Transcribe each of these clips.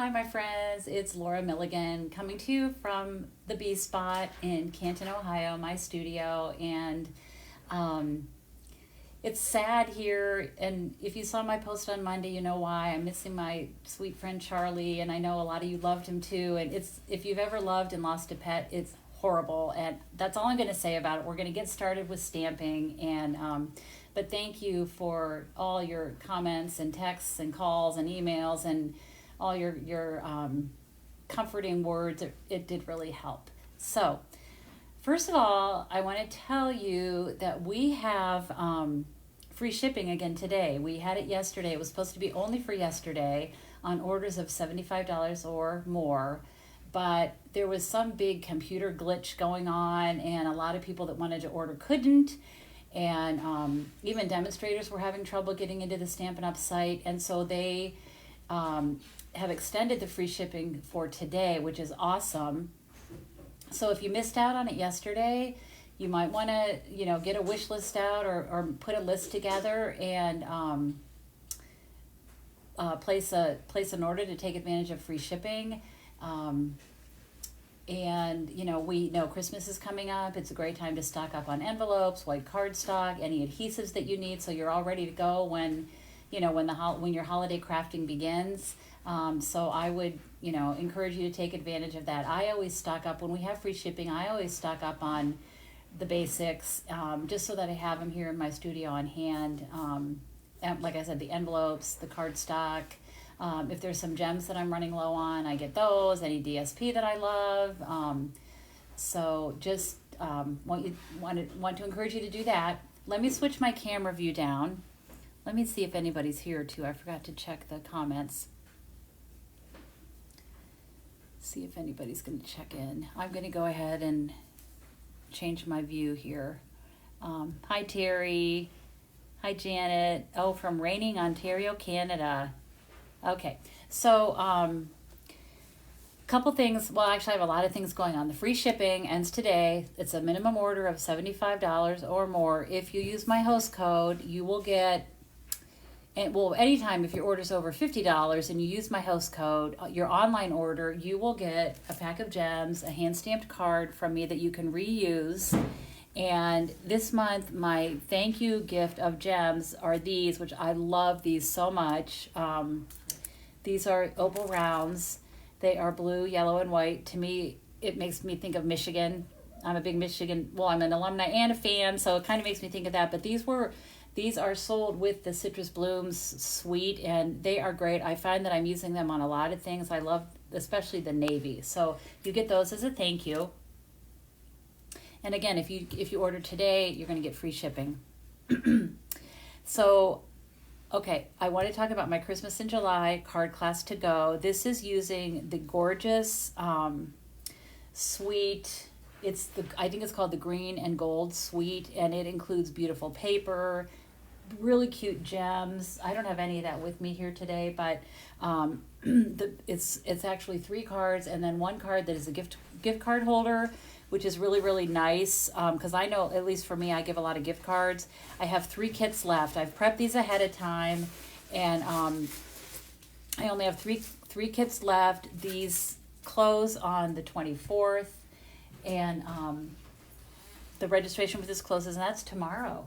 Hi, my friends. It's Laura Milligan coming to you from the B Spot in Canton, Ohio, my studio. And um, it's sad here. And if you saw my post on Monday, you know why. I'm missing my sweet friend Charlie, and I know a lot of you loved him too. And it's if you've ever loved and lost a pet, it's horrible. And that's all I'm going to say about it. We're going to get started with stamping, and but thank you for all your comments and texts and calls and emails and all your comforting words. It did really help. So, first of all, I want to tell you that we have free shipping again today. We had it yesterday. It was supposed to be only for yesterday on orders of $75 or more. But there was some big computer glitch going on, and a lot of people that wanted to order couldn't. And even demonstrators were having trouble getting into the Stampin' Up! Site. And so they have extended the free shipping for today, which is awesome. So if you missed out on it yesterday, you might want to, get a wish list out or put a list together and place an order to take advantage of free shipping. And we know Christmas is coming up. It's a great time to stock up on envelopes, white cardstock, any adhesives that you need, so you're all ready to go when your holiday crafting begins. So I would encourage you to take advantage of that. I always stock up when we have free shipping. I always stock up on the basics, just so that I have them here in my studio on hand. And like I said, the envelopes, the cardstock. If there's some gems that I'm running low on, I get those. Any DSP that I love. So just want to encourage you to do that. Let me switch my camera view down. Let me see if anybody's here too. I forgot to check the comments. See if anybody's going to check in. I'm going to go ahead and change my view here. Hi Terry. Hi Janet. Oh, from reigning Ontario, Canada. Okay, so couple things. Well, actually, I have a lot of things going on. The free shipping ends today. It's a minimum order of $75 or more. If you use my host code, you will get, anytime if your order's over $50 and you use my host code, your online order, you will get a pack of gems, a hand-stamped card from me that you can reuse. And this month, my thank you gift of gems are these, which I love these so much. These are opal rounds. They are blue, yellow, and white. To me, it makes me think of Michigan. I'm a big Michigan, I'm an alumni and a fan, so it kind of makes me think of that. But these are sold with the Citrus Blooms suite, and they are great. I find that I'm using them on a lot of things. I love especially the navy. So you get those as a thank you. And again, if you order today, you're going to get free shipping. So, okay, I want to talk about my Christmas in July card class to go. This is using the gorgeous suite. I think it's called the Green and Gold suite, and it includes beautiful paper, really cute gems. I don't have any of that with me here today, but it's actually 3 cards and then 1 card that is a gift card holder, which is really, really nice, because I know, at least for me, I give a lot of gift cards. I have 3 kits left. I've prepped these ahead of time, and I only have three kits left. These close on the 24th, and the registration for this closes, and that's tomorrow.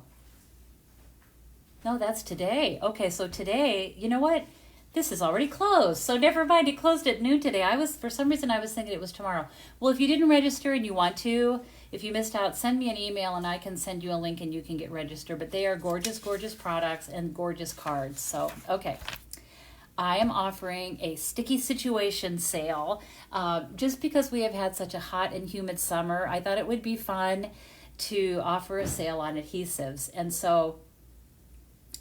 No, that's today. Okay, so today, you know what? This is already closed, so never mind. It closed at noon today. For some reason, I was thinking it was tomorrow. Well, if you didn't register and you want to, if you missed out, send me an email and I can send you a link and you can get registered. But they are gorgeous, gorgeous products and gorgeous cards. So, okay. I am offering a sticky situation sale. Just because we have had such a hot and humid summer, I thought it would be fun to offer a sale on adhesives. And so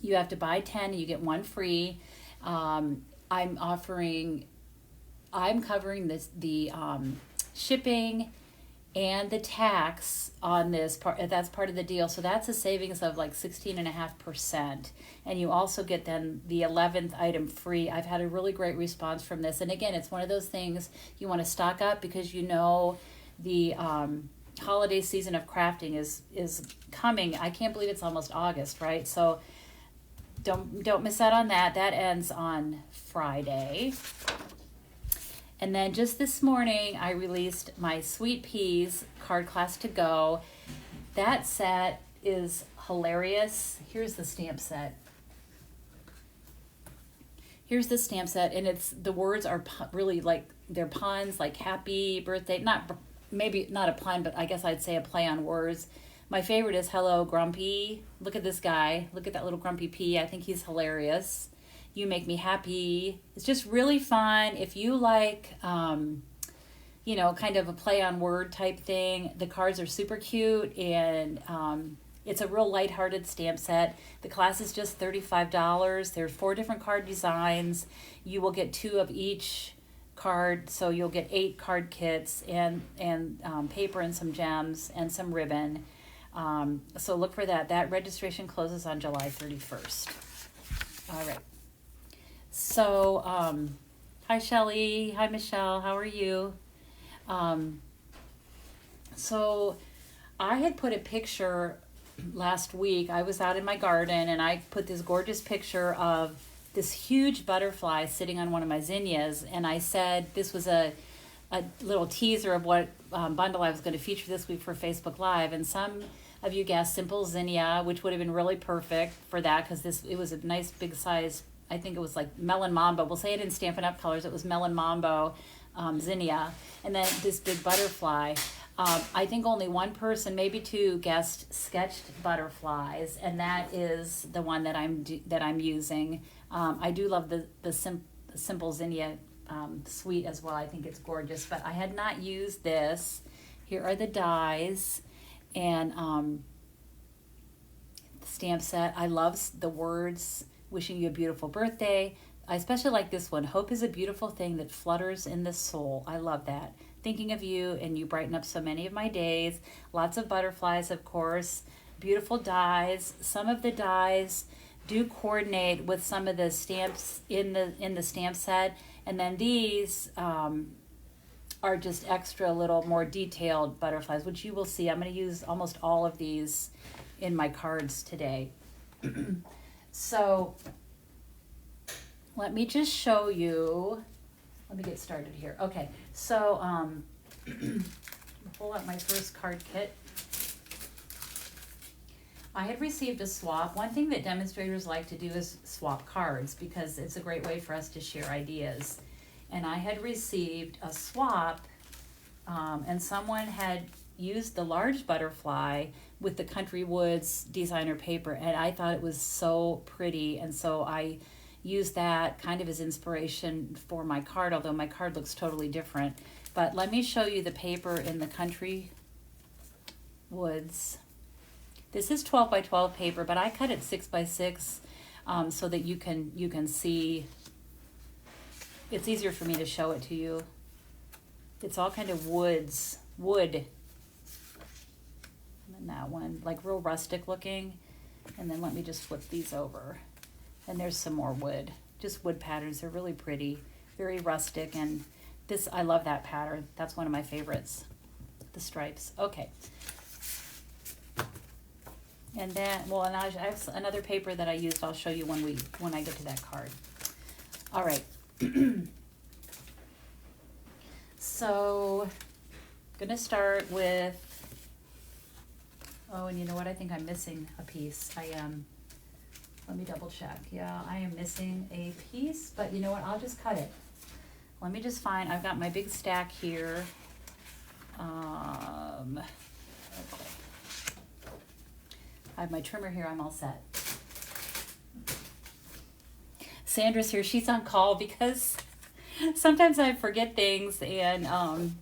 you have to buy 10 and you get 1 free. I'm covering the shipping and the tax on this part. That's part of the deal. So that's a savings of like 16.5%. And you also get then the 11th item free. I've had a really great response from this. And again, it's one of those things you want to stock up because the holiday season of crafting is coming. I can't believe it's almost August, right? So don't miss out on that. That ends on Friday. And then just this morning, I released my Sweet Peas Card Class to Go. That set is hilarious. Here's the stamp set. Here's the stamp set, and the words are really like, they're puns, like happy birthday. Maybe not a pun, but I guess I'd say a play on words. My favorite is Hello Grumpy. Look at this guy. Look at that little grumpy pea. I think he's hilarious. You make me happy. It's just really fun. If you like, you know, kind of a play on word type thing, the cards are super cute, and it's a real lighthearted stamp set. The class is just $35. There's 4 different card designs. You will get 2 of each card, so you'll get 8 card kits and paper and some gems and some ribbon. So look for that. That registration closes on July 31st. All right. So, hi Shelly, hi Michelle, how are you? So I had put a picture last week. I was out in my garden and I put this gorgeous picture of this huge butterfly sitting on one of my zinnias, and I said this was a little teaser of what bundle I was going to feature this week for Facebook Live, and some of you guessed Simple Zinnia, which would have been really perfect for that because it was a nice big size. I think it was like Melon Mambo. We'll say it in Stampin' Up! Colors. It was Melon Mambo zinnia. And then this big butterfly. I think only one person, maybe 2, guessed sketched butterflies, and that is the one that I'm using. I do love the Simple Zinnia suite as well. I think it's gorgeous, but I had not used this. Here are the dies, and the stamp set. I love the words. Wishing you a beautiful birthday. I especially like this one. Hope is a beautiful thing that flutters in the soul. I love that. Thinking of you, and you brighten up so many of my days. Lots of butterflies, of course. Beautiful dies. Some of the dies do coordinate with some of the stamps in the stamp set, and then these are just extra little more detailed butterflies, which you will see. I'm going to use almost all of these in my cards today. So let me just show you. Let me get started here. Okay, so pull out my first card kit. I had received a swap. One thing that demonstrators like to do is swap cards because it's a great way for us to share ideas. And I had received a swap, and someone had used the large butterfly with the Country Woods designer paper, and I thought it was so pretty, and so I used that kind of as inspiration for my card, although my card looks totally different. But let me show you the paper in the Country Woods. This is 12 by 12 paper, but I cut it 6 by 6 so that you can see. It's easier for me to show it to you. It's all kind of wood. And that one, like real rustic looking. And then let me just flip these over. And there's some more wood. Just wood patterns. They're really pretty. Very rustic. And this, I love that pattern. That's one of my favorites. The stripes. Okay. And then, well, and I have another paper that I used. I'll show you when I get to that card. All right. So, I'm going to start with, oh, and you know what? I think I'm missing a piece. Let me double check. Yeah, I am missing a piece, but you know what? I'll just cut it. Let me just find, I've got my big stack here. Okay. I have my trimmer here. I'm all set. Sandra's here. She's on call because sometimes I forget things, and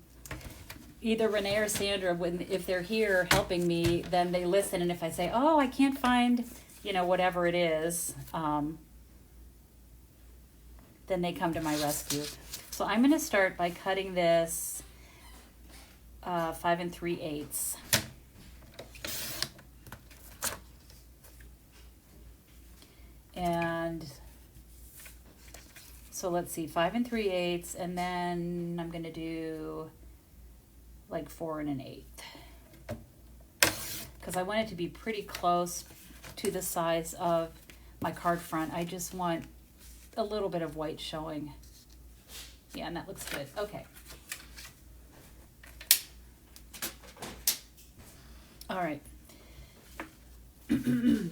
either Renee or Sandra, if they're here helping me, then they listen, and if I say, oh, I can't find, whatever it is, then they come to my rescue. So I'm going to start by cutting this 5 3/8. And so let's see, 5 3/8, and then I'm going to do like 4 1/8 because I want it to be pretty close to the size of my card front. I just want a little bit of white showing. Yeah, and that looks good. Okay. All right.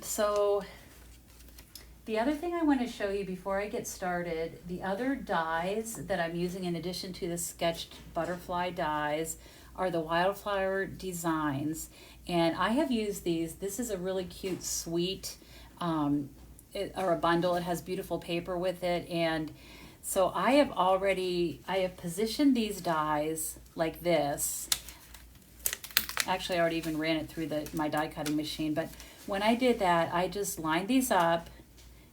So the other thing I want to show you before I get started, the other dies that I'm using in addition to the sketched butterfly dies are the wildflower designs. And I have used these. This is a really cute suite or a bundle. It has beautiful paper with it. And so I have positioned these dies like this. Actually, I already even ran it through my die cutting machine. But when I did that, I just lined these up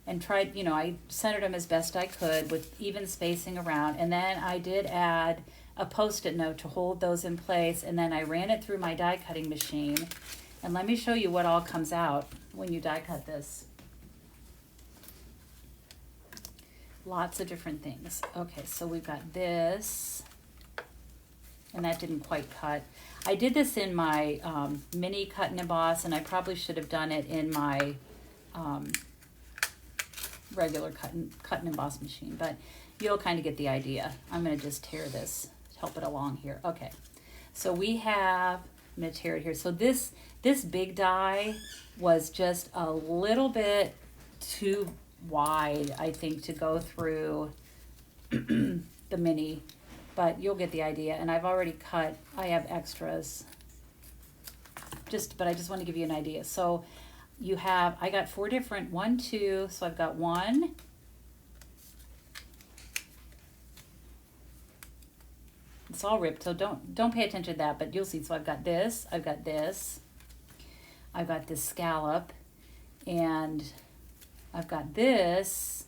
and tried, I centered them as best I could with even spacing around. And then I did add a Post-it note to hold those in place. And then I ran it through my die cutting machine. And let me show you what all comes out when you die cut this. Lots of different things. Okay, so we've got this. And that didn't quite cut. I did this in my mini cut and emboss, and I probably should have done it in my regular cut and emboss machine, but you'll kind of get the idea. I'm going to just tear this, help it along here. Okay, so I'm going to tear it here. So this big die was just a little bit too wide, I think, to go through the mini. But you'll get the idea, and I've already cut, I have extras, but I just want to give you an idea. So I got 4 different, 1, 2, so I've got 1, it's all ripped, so don't pay attention to that, but you'll see. So I've got this, I've got this scallop, and I've got this,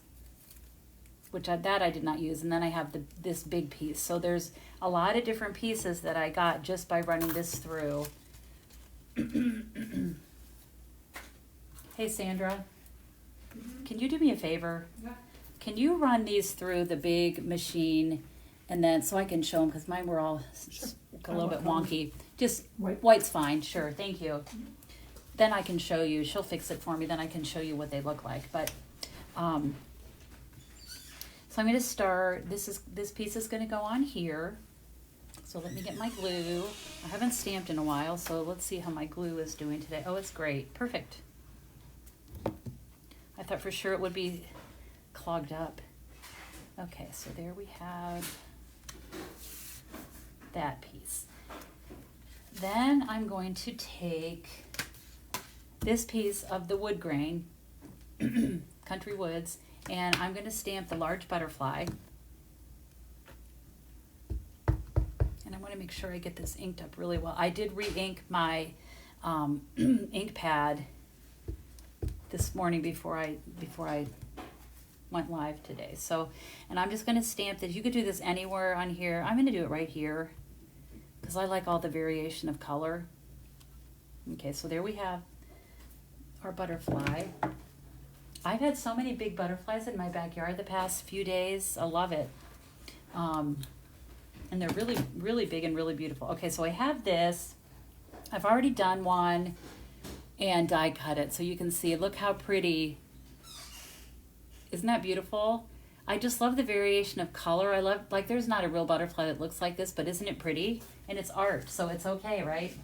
which I did not use, and then I have this big piece. So there's a lot of different pieces that I got just by running this through. Hey Sandra, can you do me a favor? Yeah. Can you run these through the big machine, and then so I can show them, because mine were all a little bit wonky. Just white's fine, sure, thank you. Then I can show you. She'll fix it for me. Then I can show you what they look like. But so I'm going to start, this piece is going to go on here. So let me get my glue. I haven't stamped in a while, so let's see how my glue is doing today. Oh, it's great. Perfect. I thought for sure it would be clogged up. Okay, so there we have that piece. Then I'm going to take this piece of the wood grain, Country Woods, and I'm going to stamp the large butterfly. And I want to make sure I get this inked up really well. I did re-ink my ink pad this morning before I went live today. So, and I'm just going to stamp this. You could do this anywhere on here. I'm going to do it right here because I like all the variation of color. Okay, so there we have our butterfly. I've had so many big butterflies in my backyard the past few days. I love it. And they're really, really big and really beautiful. Okay, so I have this. I've already done one and die cut it. So you can see, look how pretty. Isn't that beautiful? I just love the variation of color. I love, like, there's not a real butterfly that looks like this, but isn't it pretty? And it's art, so it's okay, right?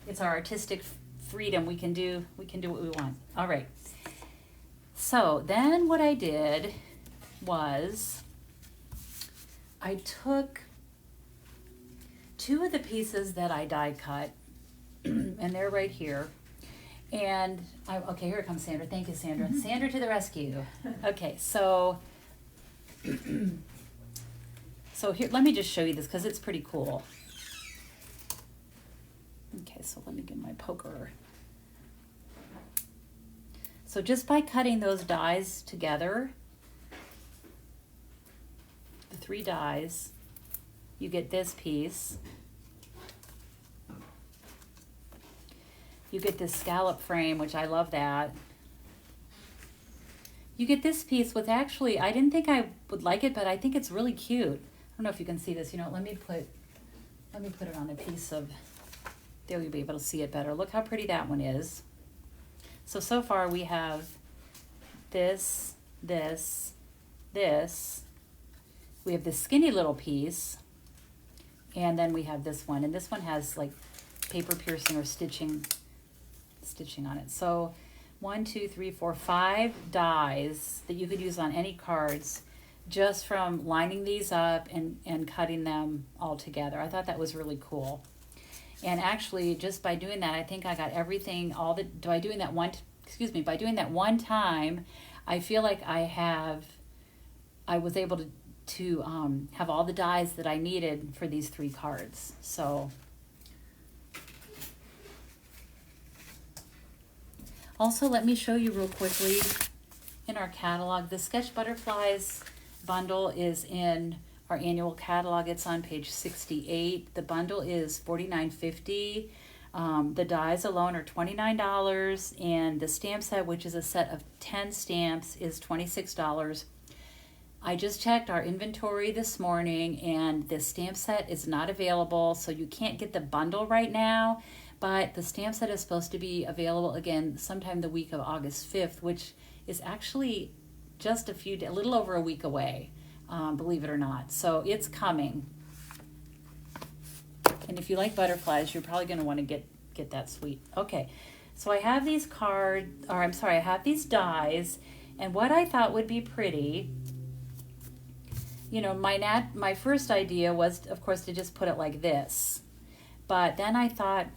It's our artistic freedom. We can do what we want. All right. So then what I did was I took 2 of the pieces that I die cut, and they're right here. And okay, here comes Sandra. Thank you, Sandra. Sandra to the rescue. Okay, so here, let me just show you this because it's pretty cool. Okay, so let me get my poker. So just by cutting those dies together, the 3 dies, you get this piece. You get this scallop frame, which I love that. You get this piece with actually, I didn't think I would like it, but I think it's really cute. I don't know if you can see this. You know, let me put it on a piece of, there you'll be able to see it better. Look how pretty that one is. So far we have this, this, this, we have this skinny little piece, and then we have this one, and this one has like paper piercing or stitching on it. So 1, 2, 3, 4, 5 dies that you could use on any cards just from lining these up and cutting them all together. I thought that was really cool. And actually, just by doing that, I think I got everything, by doing that one time, I feel like I was able to have all the dies that I needed for these 3 cards. So, also let me show you real quickly in our catalog, the Sketch Butterflies bundle is in our annual catalog. It's on page 68. The bundle is $49.50. The dies alone are $29, and the stamp set, which is a set of 10 stamps, is $26. I just checked our inventory this morning, and the stamp set is not available, so you can't get the bundle right now, but the stamp set is supposed to be available again sometime the week of August 5th, which is actually just a little over a week away, believe it or not. So it's coming. And if you like butterflies, you're probably going to want to get that sweet. Okay, so I have these I have these dies, and what I thought would be pretty, you know, my first idea was, of course, to just put it like this. But then I thought,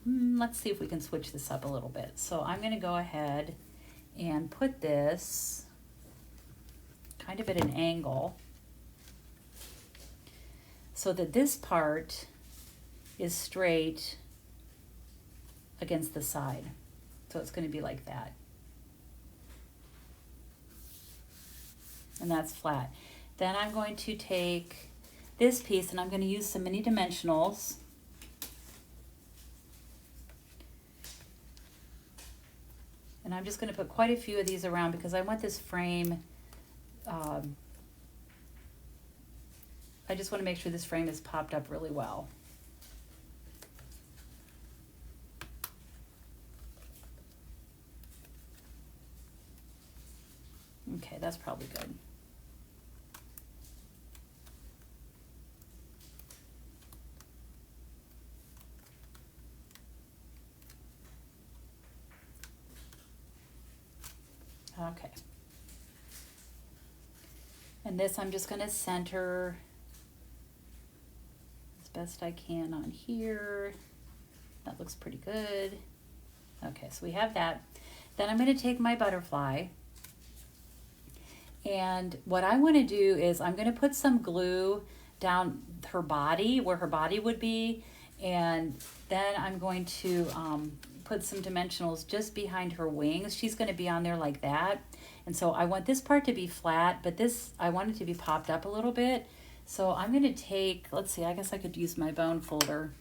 let's see if we can switch this up a little bit. So I'm going to go ahead and put this kind of at an angle so that this part is straight against the side. So it's going to be like that. And that's flat. Then I'm going to take this piece and I'm going to use some mini dimensionals. And I'm just going to put quite a few of these around because I want this frame, I just want to make sure this frame is popped up really well. Okay, that's probably good. Okay. And this I'm just going to center as best I can on here. That looks pretty good. Okay, so we have that. Then I'm going to take my butterfly, and what I want to do is I'm going to put some glue down her body, where her body would be, and then I'm going to put some dimensionals just behind her wings. She's going to be on there like that. And so I want this part to be flat, but this, I want it to be popped up a little bit. So I'm going to take, let's see, I guess I could use my bone folder.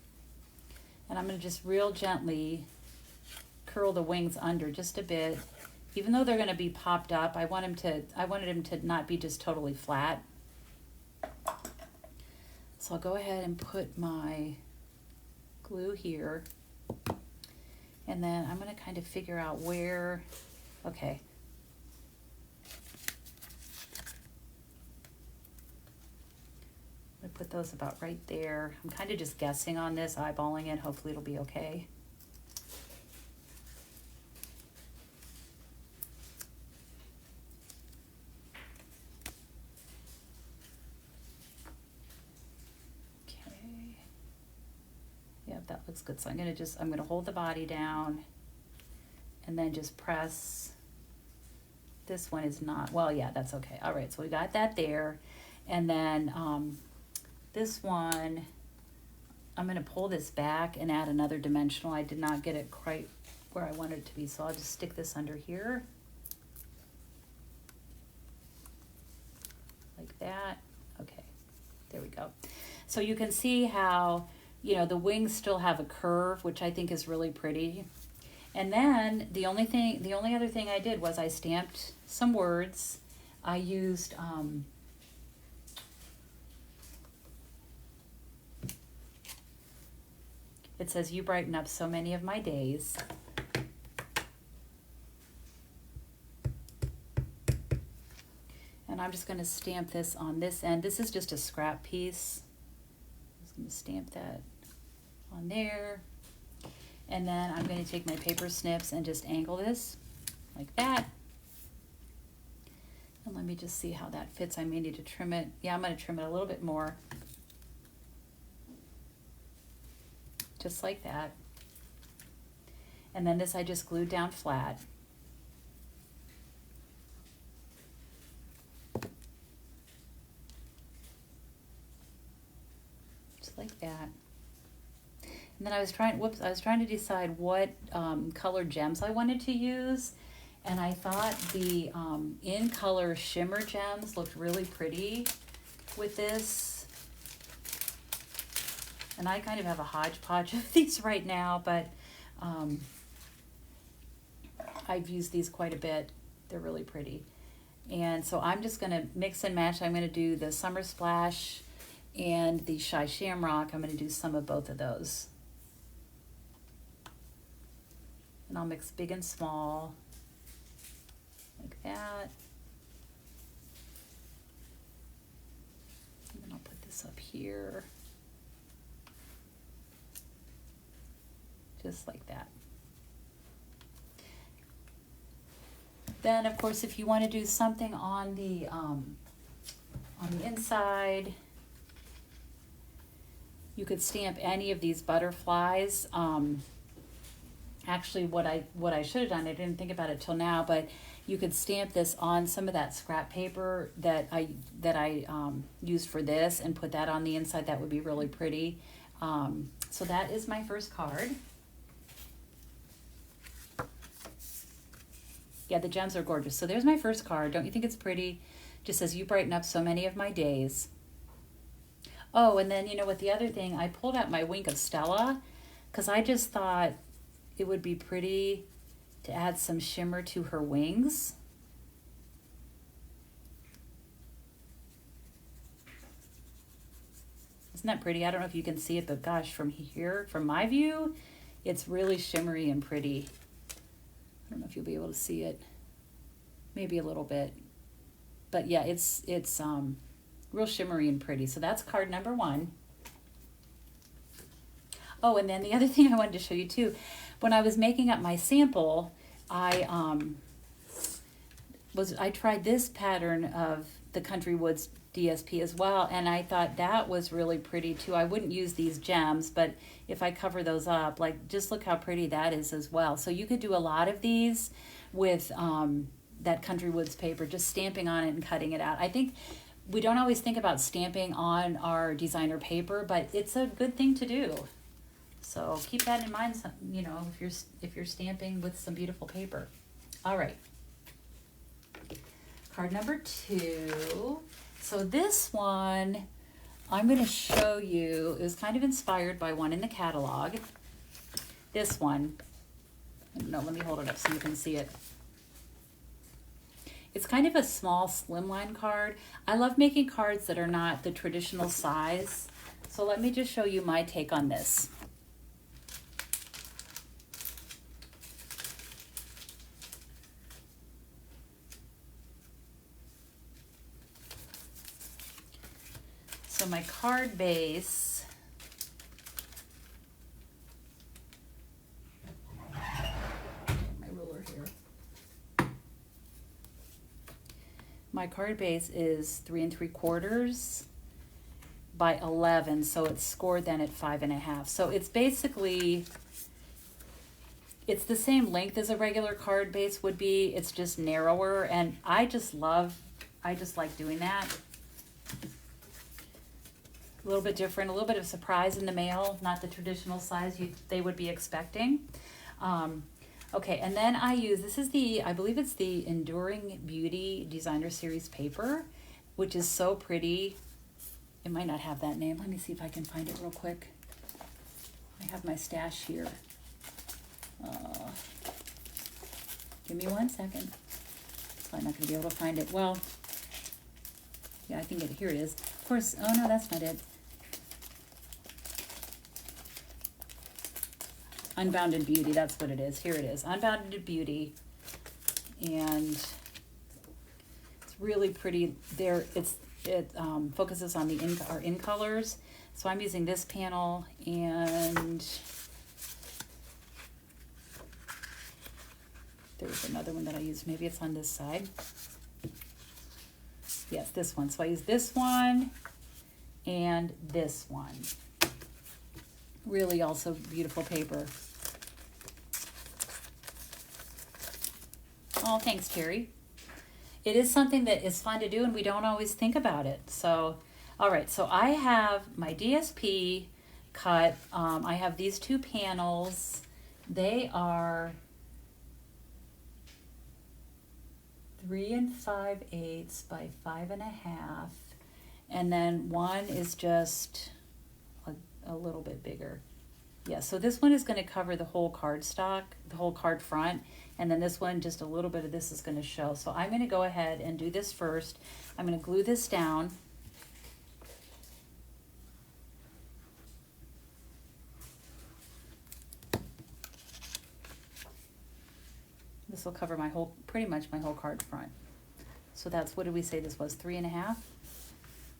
And I'm going to just real gently curl the wings under just a bit. Even though they're going to be popped up, I wanted them to not be just totally flat. So I'll go ahead and put my glue here. And then I'm going to kind of figure out where, okay. I'm going to put those about right there. I'm kind of just guessing on this, eyeballing it. Hopefully it'll be okay. That looks good. So I'm going to hold the body down and then just press. This one is not, well, yeah, that's okay. All right, so we got that there. And then this one, I'm going to pull this back and add another dimensional. I did not get it quite where I wanted it to be, so I'll just stick this under here. Like that. Okay, there we go. So you can see how, you know, the wings still have a curve, which I think is really pretty. And then the only other thing I did was I stamped some words. I used it says, "You brighten up so many of my days." And I'm just going to stamp this on this end. This is just a scrap piece. I'm just going to stamp that on there. And then I'm going to take my paper snips and just angle this like that. And let me just see how that fits. I may need to trim it. Yeah, I'm going to trim it a little bit more. Just like that. And then this I just glued down flat. Just like that. And then I was trying to decide what color gems I wanted to use. And I thought the in color shimmer gems looked really pretty with this. And I kind of have a hodgepodge of these right now, but I've used these quite a bit. They're really pretty. And so I'm just going to mix and match. I'm going to do the Summer Splash and the Shy Shamrock. I'm going to do some of both of those. And I'll mix big and small, like that. And then I'll put this up here. Just like that. Then, of course, if you want to do something on the inside, you could stamp any of these butterflies. Actually, what I should have done, I didn't think about it till now, but you could stamp this on some of that scrap paper that I used for this and put that on the inside. That would be really pretty. So that is my first card. Yeah, the gems are gorgeous. So there's my first card. Don't you think it's pretty? Just says, you brighten up so many of my days. Oh, and then, you know what, the other thing, I pulled out my Wink of Stella because I just thought it would be pretty to add some shimmer to her wings. Isn't that pretty? I don't know if you can see it, but gosh, from here, from my view, it's really shimmery and pretty. I don't know if you'll be able to see it. Maybe a little bit. But yeah, it's real shimmery and pretty. So that's card number 1. Oh, and then the other thing I wanted to show you too, when I was making up my sample, I tried this pattern of the Country Woods DSP as well, and I thought that was really pretty too. I wouldn't use these gems, but if I cover those up, like, just look how pretty that is as well. So you could do a lot of these with that Country Woods paper, just stamping on it and cutting it out. I think we don't always think about stamping on our designer paper, but it's a good thing to do. So keep that in mind, you know, if you're stamping with some beautiful paper. All right. Card number 2. So this one, I'm going to show you, it was kind of inspired by one in the catalog. This one, no, let me hold it up so you can see it. It's kind of a small slimline card. I love making cards that are not the traditional size. So let me just show you my take on this. So my card base, my ruler here. My card base is 3 3/4 by 11, so it's scored then at 5.5. So it's basically, it's the same length as a regular card base would be. It's just narrower, and I just like doing that. A little bit different, a little bit of surprise in the mail, not the traditional size they would be expecting. Okay, and then I use, this is I believe it's the Enduring Beauty Designer Series paper, which is so pretty. It might not have that name. Let me see if I can find it real quick. I have my stash here. Give me 1 second. I'm not going to be able to find it. Well, yeah, I think here it is. Of course, oh no, that's not it. Unbounded Beauty, that's what it is. Here it is, Unbounded Beauty. And it's really pretty. There, it focuses on the our in colors. So I'm using this panel, and there's another one that I used. Maybe it's on this side. Yes, this one. So I use this one and this one. Really also beautiful paper. Oh, thanks, Terry. It is something that is fun to do, and we don't always think about it. So, all right, so I have my DSP cut. I have these two panels. They are 3 5/8 by 5 1/2, and then one is just a little bit bigger. Yeah, so this one is going to cover the whole cardstock, the whole card front, and then this one, just a little bit of this is going to show. So I'm going to go ahead and do this first. I'm going to glue this down. This will cover my whole, pretty much my whole card front. So that's, what did we say this was, 3 1/2?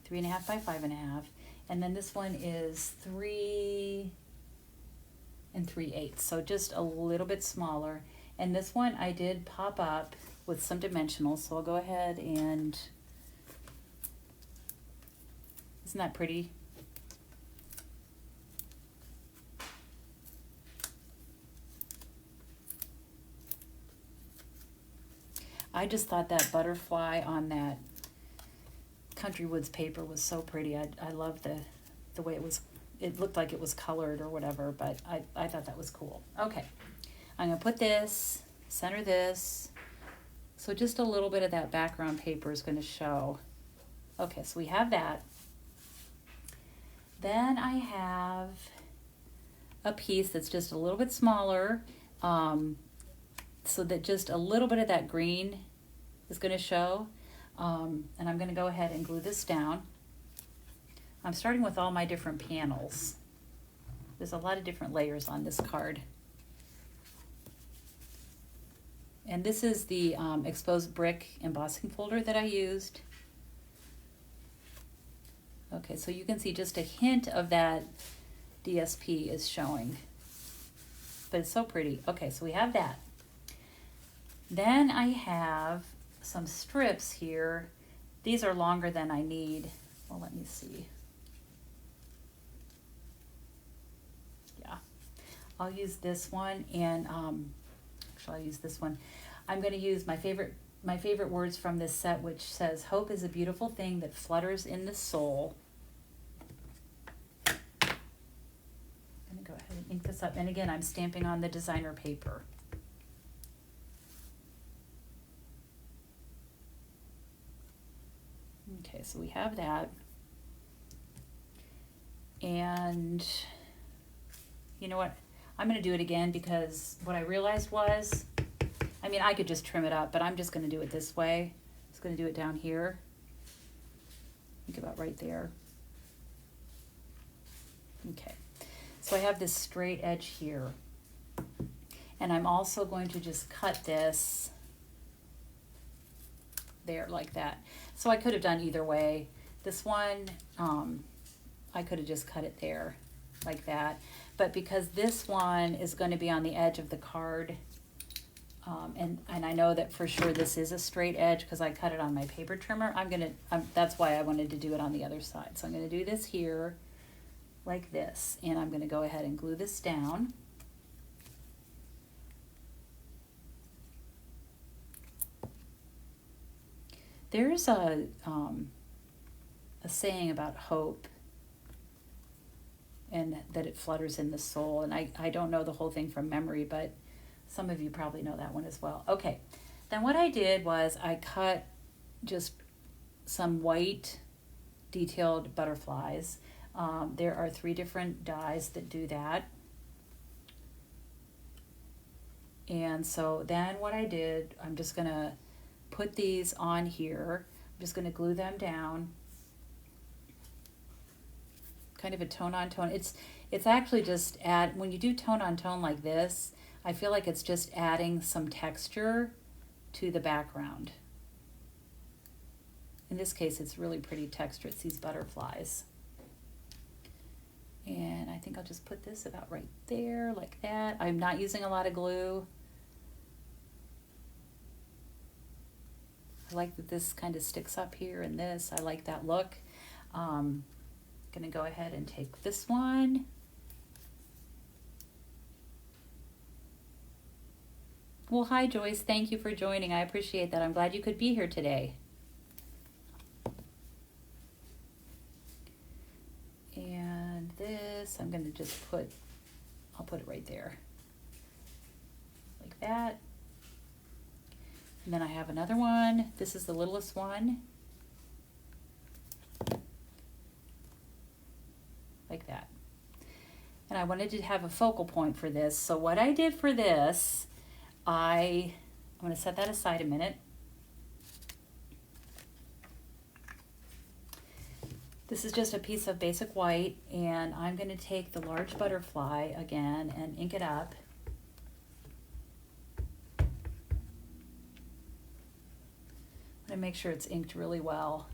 3 1/2 by 5 1/2. And then this one is 3 3/8, so just a little bit smaller. And this one I did pop up with some dimensionals, so I'll go ahead and, isn't that pretty? I just thought that butterfly on that Country Woods paper was so pretty. I love the way it was. It looked like it was colored or whatever, but I thought that was cool. Okay, I'm going to put this, center this, so just a little bit of that background paper is going to show. Okay, so we have that. Then I have a piece that's just a little bit smaller, so that just a little bit of that green is going to show. And I'm going to go ahead and glue this down. I'm starting with all my different panels. There's a lot of different layers on this card. And this is the exposed brick embossing folder that I used. Okay, so you can see just a hint of that DSP is showing. But it's so pretty. Okay, so we have that. Then I have some strips here. These are longer than I need. Well, let me see. Yeah, I'll use this one, and actually I'll use this one. I'm going to use my favorite words from this set, which says, "Hope is a beautiful thing that flutters in the soul." I'm going to go ahead and ink this up. And again, I'm stamping on the designer paper. Okay, so we have that. And you know what? I'm going to do it again, because what I realized was, I mean, I could just trim it up, but I'm just going to do it this way. I'm just going to do it down here. Think about right there. Okay, so I have this straight edge here. And I'm also going to just cut this there like that. So I could have done either way. This one, I could have just cut it there like that. But because this one is going to be on the edge of the card, and I know that for sure this is a straight edge because I cut it on my paper trimmer, that's why I wanted to do it on the other side. So I'm going to do this here like this, and I'm going to go ahead and glue this down. There's a saying about hope, and that it flutters in the soul, and I don't know the whole thing from memory, but some of you probably know that one as well. Okay, then what I did was I cut just some white detailed butterflies. There are 3 different dies that do that. And so then what I did, I'm just going to put these on here. I'm just going to glue them down. Kind of a tone on tone. It's actually just when you do tone on tone like this, I feel like it's just adding some texture to the background. in this case, it's really pretty texture. It's these butterflies. And I think I'll just put this about right there, like that. I'm not using a lot of glue. I like that this kind of sticks up here and this. I like that look. Gonna go ahead and take this one. Well, hi Joyce, thank you for joining. I appreciate that. I'm glad you could be here today. And this, I'm gonna just I'll put it right there. Like that. And then I have another one. This is the littlest one. Like that. And I wanted to have a focal point for this. So what I did for this, I'm going to set that aside a minute. This is just a piece of basic white, and I'm going to take the large butterfly again and ink it up. I make sure it's inked really well,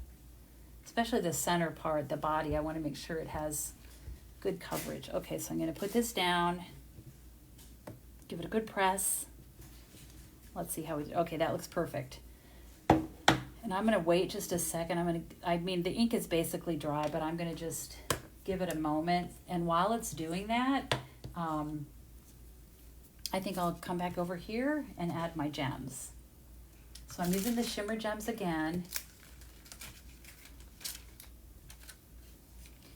especially the center part, the body. I want to make sure it has good coverage. Okay, so I'm going to put this down, give it a good press. Let's see how we do. Okay, that looks perfect. And I'm going to wait just a second. I mean, the ink is basically dry, but I'm going to just give it a moment. And while it's doing that, I think I'll come back over here and add my gems. So I'm using the shimmer gems again.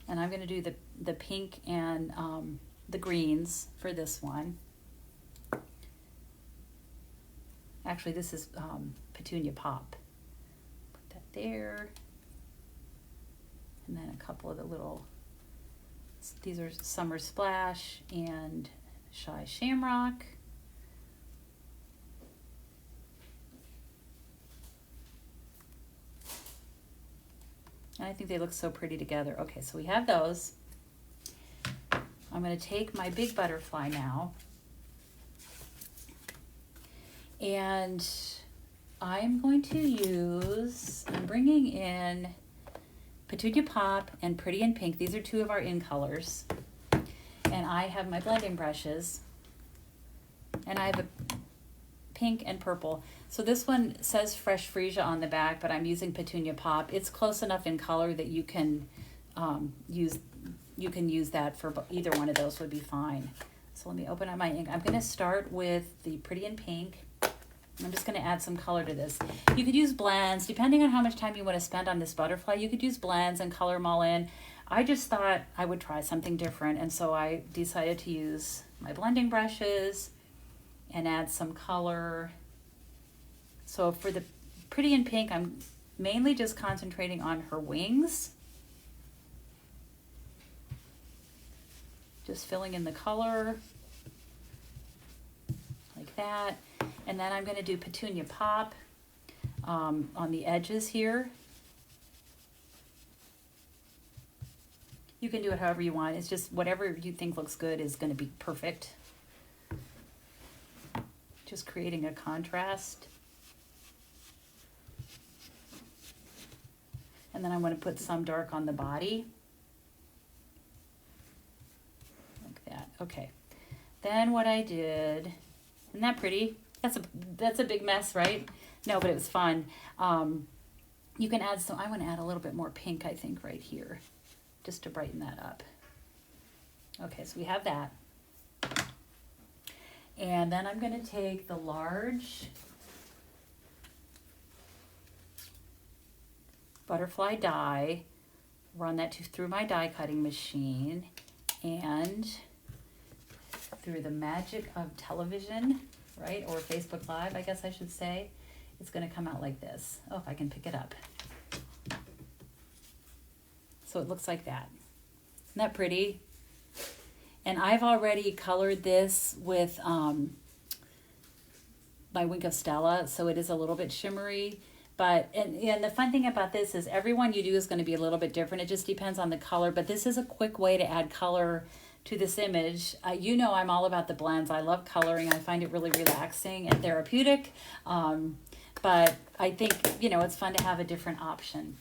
And I'm going to do the pink and the greens for this one. Actually, this is Petunia Pop. Put that there. And then a couple of the little, these are Summer Splash and Shy Shamrock. And I think they look so pretty together. Okay, so we have those. I'm going to take my big butterfly now. And I'm going to I'm bringing in Petunia Pop and Pretty in Pink. These are two of our in colors. And I have my blending brushes. And I have a pink and purple. So this one says Fresh Freesia on the back, but I'm using Petunia Pop. It's close enough in color that you can use that for either one of those would be fine. So let me open up my ink. I'm going to start with the Pretty in Pink. I'm just going to add some color to this. You could use blends, depending on how much time you want to spend on this butterfly. You could use blends and color them all in. I just thought I would try something different, and so I decided to use my blending brushes and add some color. So for the Pretty in Pink, I'm mainly just concentrating on her wings. Just filling in the color like that. And then I'm going to do Petunia Pop on the edges here. You can do it however you want. It's just whatever you think looks good is going to be perfect. Just creating a contrast. And then I want to put some dark on the body. Like that. Okay. Then what I did, isn't that pretty? That's a big mess, right? No, but it was fun. You can add some, I want to add a little bit more pink, I think, right here, just to brighten that up. Okay, so we have that. And then I'm going to take the large butterfly die, run that through my die cutting machine, and through the magic of television, right, or Facebook Live, I guess I should say, it's going to come out like this. Oh, if I can pick it up. So it looks like that. Isn't that pretty? And I've already colored this with my Wink of Stella, so it is a little bit shimmery. But, and the fun thing about this is every one you do is going to be a little bit different. It just depends on the color, but this is a quick way to add color to this image. You know I'm all about the blends. I love coloring. I find it really relaxing and therapeutic. but I think, you know, it's fun to have a different option.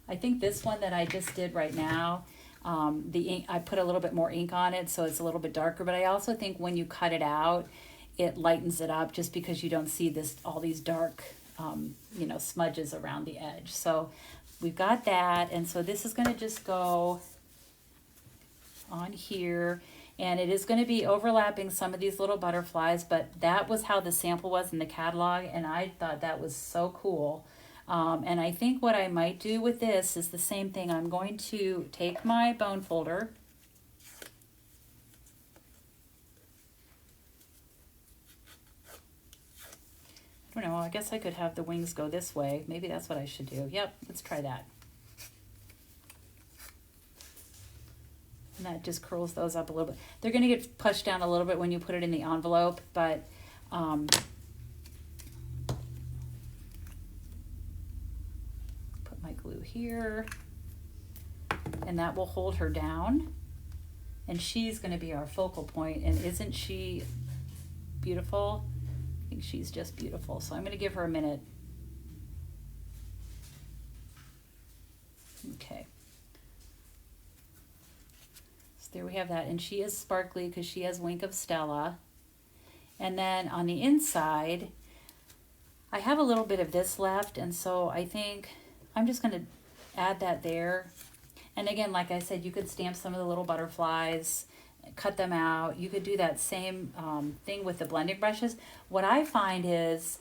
I think this one that I just did right now, the ink, I put a little bit more ink on it, so it's a little bit darker, but I also think when you cut it out, it lightens it up just because you don't see this, all these dark, you know, smudges around the edge. So we've got that, and so this is going to just go on here, and it is going to be overlapping some of these little butterflies, but that was how the sample was in the catalog, and I thought that was so cool. And I think what I might do with this is the same thing. I'm going to take my bone folder, I don't know, I guess I could have the wings go this way. Maybe that's what I should do. Yep, let's try that. And that just curls those up a little bit. They're going to get pushed down a little bit when you put it in the envelope, but put my glue here, and that will hold her down. And she's going to be our focal point, and isn't she beautiful? I think she's just beautiful. So I'm going to give her a minute. Okay. So there we have that. And she is sparkly because she has Wink of Stella. And then on the inside, I have a little bit of this left. And so I think I'm just going to add that there. And again, like I said, you could stamp some of the little butterflies, cut them out. You could do that same thing with the blending brushes. What I find is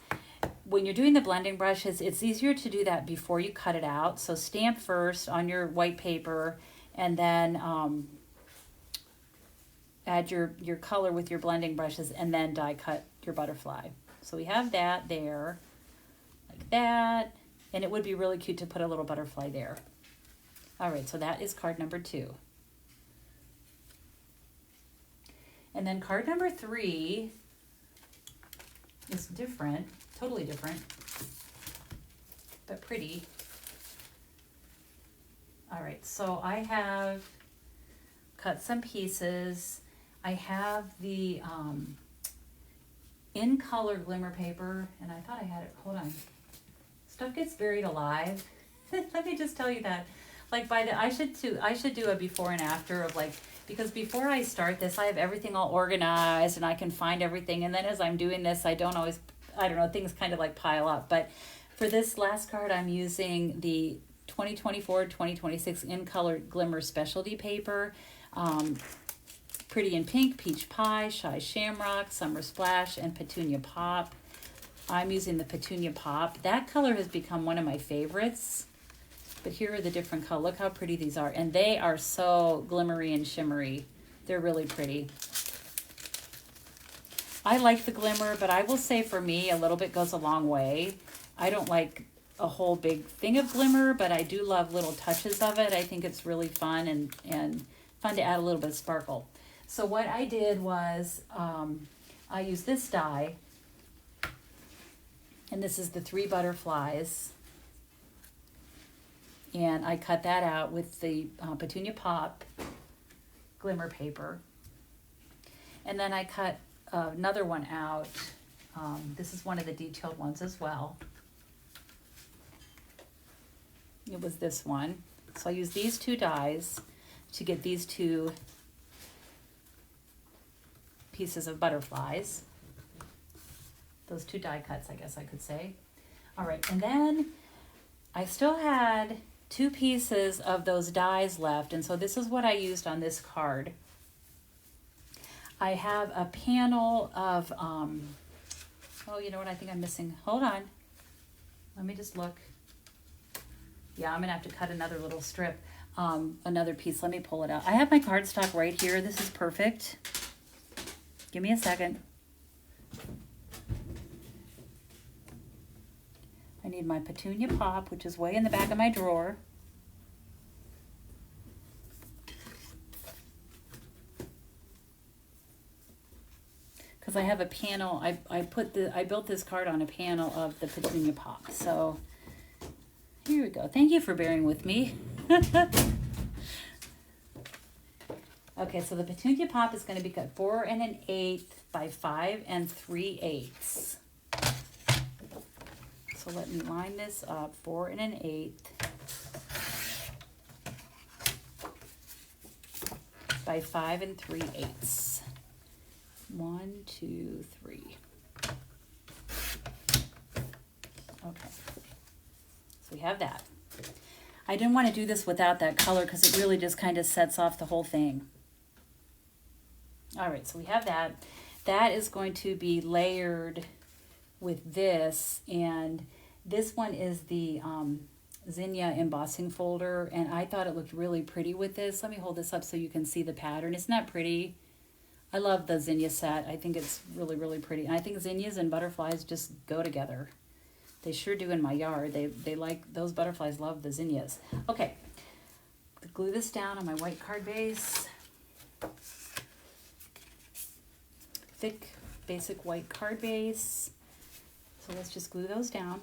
when you're doing the blending brushes, it's easier to do that before you cut it out. So stamp first on your white paper, and then add your color with your blending brushes, and then die cut your butterfly. So we have that there, like that, and it would be really cute to put a little butterfly there. All right, so that is card number 2. And then card number 3 is different, totally different, but pretty. All right, so I have cut some pieces. I have the in color glimmer paper, and I thought I had it, hold on. Stuff gets buried alive. Let me just tell you that. Like I should do a before and after of like, because before I start this, I have everything all organized and I can find everything. And then as I'm doing this, I don't always, I don't know, things kind of like pile up. But for this last card, I'm using the 2024-2026 in color glimmer specialty paper. Pretty in Pink, Peach Pie, Shy Shamrock, Summer Splash, and Petunia Pop. I'm using the Petunia Pop. That color has become one of my favorites. But here are the different colors. Look how pretty these are. And they are so glimmery and shimmery. They're really pretty. I like the glimmer, but I will say for me, a little bit goes a long way. I don't like a whole big thing of glimmer, but I do love little touches of it. I think it's really fun and fun to add a little bit of sparkle. So what I did was I used this die, and this is the 3 butterflies. And I cut that out with the Petunia Pop glimmer paper. And then I cut another one out. This is one of the detailed ones as well. It was this one. So I used these 2 dies to get these 2 pieces of butterflies. Those 2 die cuts, I guess I could say. All right, and then I still had 2 pieces of those dies left, and so this is what I used on this card. I have a panel of, oh, you know what I think I'm missing? Hold on. Let me just look. Yeah, I'm going to have to cut another little strip, another piece. Let me pull it out. I have my cardstock right here. This is perfect. Give me a second. I need my Petunia Pop, which is way in the back of my drawer. Because I have a panel, I built this card on a panel of the Petunia Pop. So here we go. Thank you for bearing with me. Okay, so the Petunia Pop is going to be cut 4 1/8 by 5 3/8. So let me line this up, 4 1/8 by 5 3/8. 1, 2, 3. Okay, so we have that. I didn't want to do this without that color because it really just kind of sets off the whole thing. All right, so we have that. That is going to be layered with this, and this one is the Zinnia embossing folder, and I thought it looked really pretty with this. Let me hold this up so you can see the pattern. Isn't that pretty? I love the Zinnia set. I think it's really, really pretty. And I think zinnias and butterflies just go together. They sure do in my yard. They like, those butterflies love the zinnias. Okay, glue this down on my white card base. Thick, basic white card base. So let's just glue those down.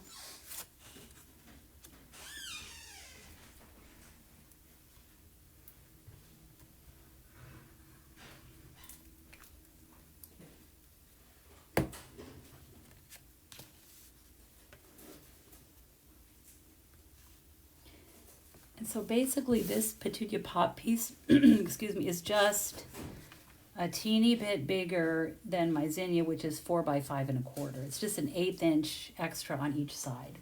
And so basically this Petunia Pop piece, excuse me, is just a teeny bit bigger than my zinnia, which is 4 by 5 1/4. It's just an 1/8 inch extra on each side.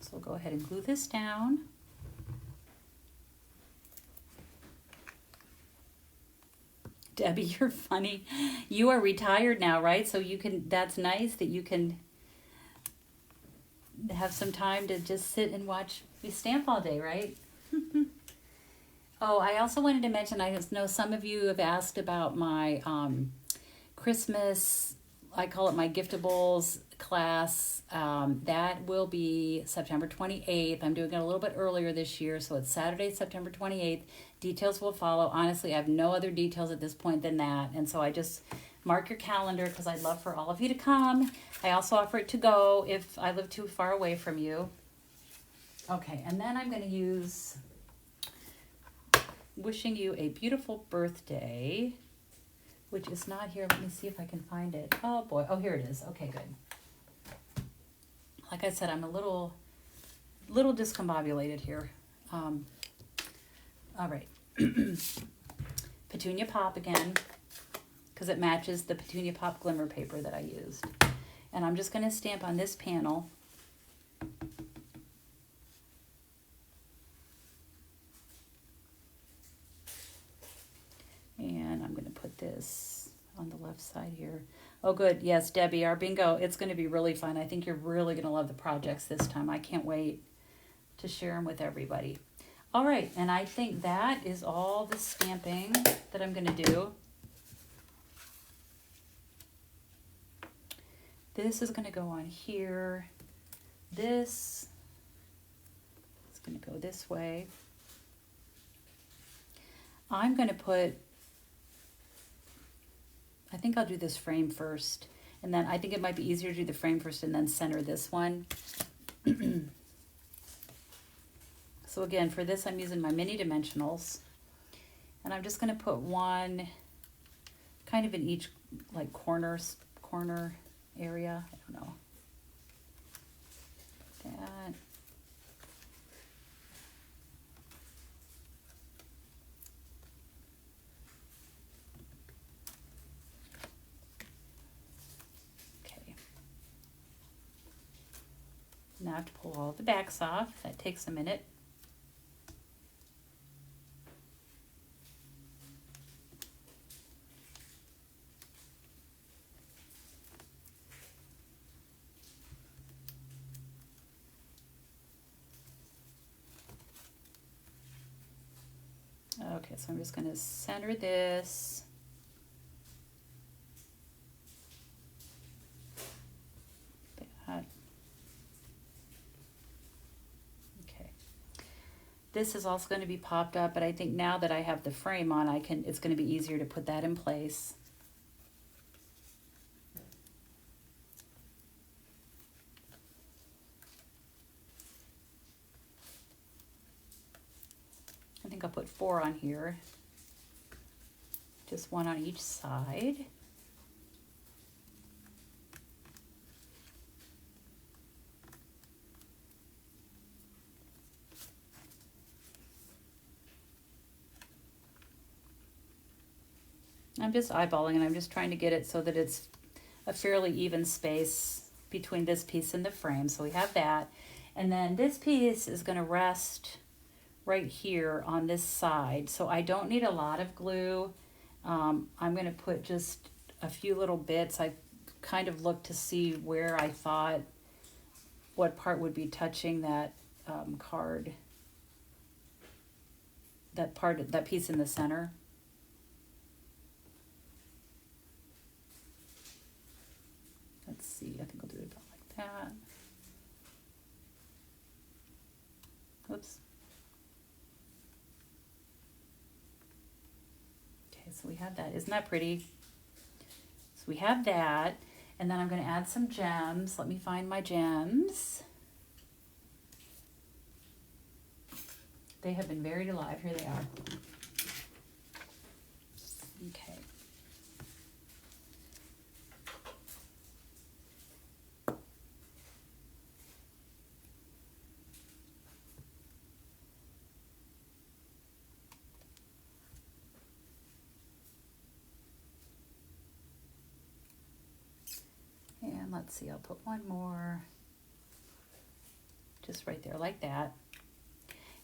So we'll go ahead and glue this down. Debbie, you're funny. You are retired now, right? So you can, that's nice that you can have some time to just sit and watch me stamp all day, right? Oh, I also wanted to mention, I know some of you have asked about my Christmas, I call it my Giftables class. That will be September 28th. I'm doing it a little bit earlier this year, so it's Saturday, September 28th. Details will follow. Honestly, I have no other details at this point than that, and so I just mark your calendar because I'd love for all of you to come. I also offer it to go if I live too far away from you. Okay, and then I'm going to use Wishing You a Beautiful Birthday, which is not here. Let me see if I can find it. Oh boy, oh here it is. Okay, good. Like I said, I'm a little discombobulated here. All right, Petunia Pop again, because it matches the Petunia Pop glimmer paper that I used. And I'm just going to stamp on this panel. And I'm going to put this on the left side here. Oh, good. Yes, Debbie, our bingo, it's going to be really fun. I think you're really going to love the projects this time. I can't wait to share them with everybody. All right, and I think that is all the stamping that I'm going to do. This is going to go on here. This is going to go this way. I'm going to put, I think I'll do this frame first, and then I think it might be easier to do the frame first and then center this one. So again, for this I'm using my mini dimensionals, and I'm just going to put one kind of in each like corner area. I don't know. That. Okay. Now I have to pull all the backs off. That takes a minute. Okay, so I'm just going to center this. That. Okay. This is also going to be popped up, but I think now that I have the frame on, it's going to be easier to put that in place. think I'll put 4 on here. Just 1 on each side. I'm just eyeballing and I'm just trying to get it so that it's a fairly even space between this piece and the frame. So we have that. And then this piece is going to rest right here on this side. So I don't need a lot of glue. I'm going to put just a few little bits. I kind of looked to see where I thought what part would be touching that card. That piece in the center. Let's see, I think I'll do it about like that. Whoops. Okay, so we have that. Isn't that pretty? So we have that, and then I'm going to add some gems. Let me find my gems. They have been buried alive. Here they are. Okay. And let's see, I'll put one more just right there like that.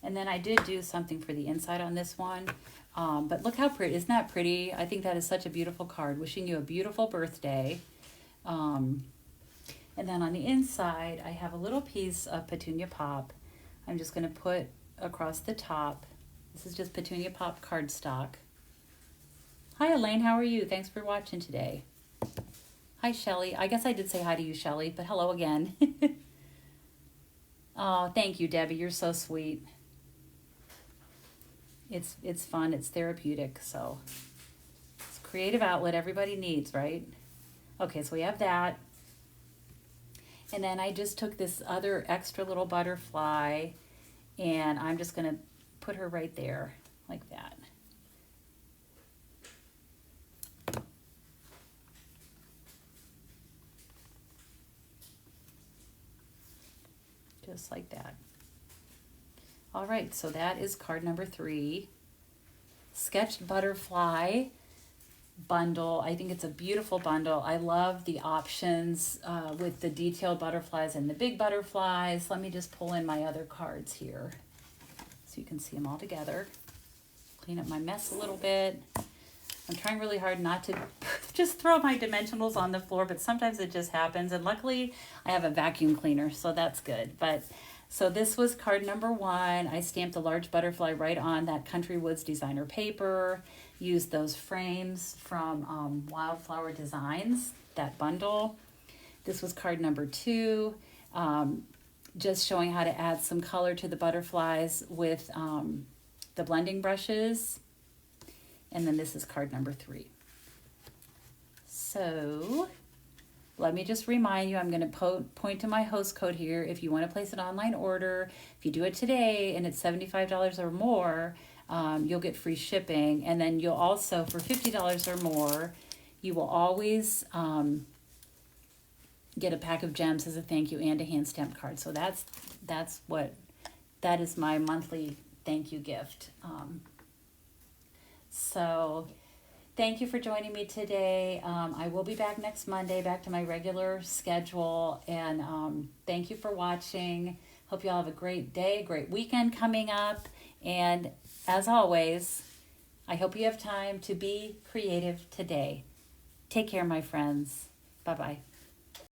And then I did do something for the inside on this one. But look how pretty, isn't that pretty? I think that is such a beautiful card. Wishing you a beautiful birthday. And then on the inside, I have a little piece of Petunia Pop. I'm just going to put across the top. This is just Petunia Pop cardstock. Hi Elaine, how are you? Thanks for watching today. Hi Shelly. I guess I did say hi to you, Shelly, but hello again. Oh, thank you, Debbie. You're so sweet. It's fun. It's therapeutic. So it's a creative outlet everybody needs, right? Okay, so we have that. And then I just took this other extra little butterfly and I'm just going to put her right there like that. Just like that. All right, so that is card number 3. Sketched butterfly bundle. I think it's a beautiful bundle. I love the options with the detailed butterflies and the big butterflies. Let me just pull in my other cards here so you can see them all together. Clean up my mess a little bit. I'm trying really hard not to just throw my dimensionals on the floor, but sometimes it just happens. And luckily I have a vacuum cleaner, so that's good. But so this was card number 1. I stamped a large butterfly right on that Country Woods designer paper. Used those frames from Wildflower Designs, that bundle. This was card number 2. Just showing how to add some color to the butterflies with the blending brushes. And then this is card number 3. So let me just remind you, I'm going to point to my host code here. If you want to place an online order, if you do it today and it's $75 or more, you'll get free shipping. And then you'll also, for $50 or more, you will always get a pack of gems as a thank you and a hand stamped card. So that is my monthly thank you gift. So thank you for joining me today. I will be back next Monday, back to my regular schedule. And thank you for watching. Hope you all have a great day, great weekend coming up. And as always, I hope you have time to be creative today. Take care, my friends. Bye-bye.